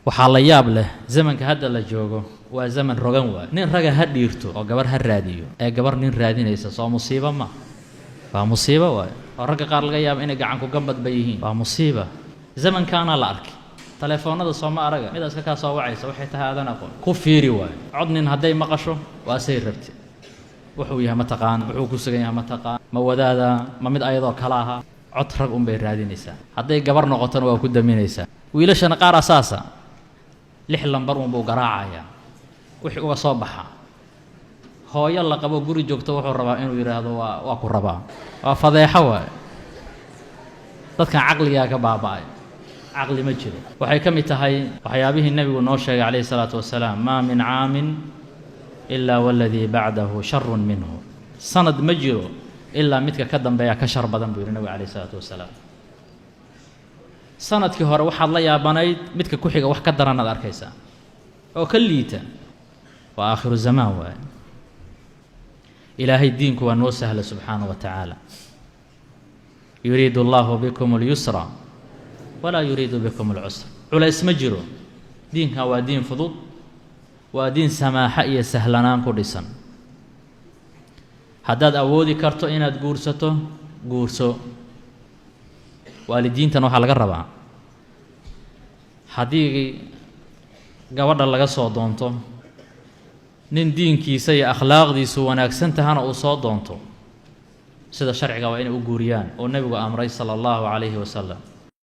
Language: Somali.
waxaa la yaab leh zamanka hadda la joogo waa zaman rogan waay nin raga ha dhiirto oo gabar ha raadiyo ee gabar nin raadinaysa soo musiibo ma waa musiibo waay oo ragga qaar laga yaabo inay gacan ku gambad ba yihiin waa musiiba zamankaana la arkay telefoonada sooma araga mid iska ka soo wacaysa waxay tahay aadan aqoon ku fiiri waay cod nin hadday maqasho waa say rabti wuxuu yahay ma taqaan wuxuu ku sugan yahay ma taqaan ma wadaada ma mid ayadoo kala aha cod rag un bay raadinaysaa hadday gabar noqotona waa ku daminaysaa wiilashana qaar asaasa 6 lambar un buu garaacayaa wixii uga soo baxa hooyo la qabo guri joogto wuxuu rabaa inuu yiraahdo waa ku rabaa waa fadeexo waay dadkan caqliga ka baaba'ay caqli ma jiro waxay ka mid tahay waxyaabihii nabigu noo sheegay calayhi salaatu wasalaam ma min caamin ilaa walladii bacdahu sharrun minhu sanad ma jiro ilaa midka ka dambeeya ka shar badan buu yidhi nabigu calayhi salaatu wasalaam sanadkii hore waxaad la yaabanayd midka ku xiga wax ka daran aad arkaysaa oo ka liita waa aakhiru zamaan waay ilaahay diinku waa noo sahla subxaanahu wa tacaala yuriidu allahu bikum alyusra walaa yuriidu bikum alcusra culays ma jiro diinkan waa diin fudud waa diin samaaxa iyo sahlanaan ku dhisan haddaad awoodi karto inaad guursato guurso waalidiintan waxaa laga rabaa haddii gabadha laga soo doonto nin diinkiisa iyo akhlaaqdiisu wanaagsan tahana uu soo doonto sida sharciga waa inay u guuriyaan oo nebigu amray sala allahu calayhi wasalam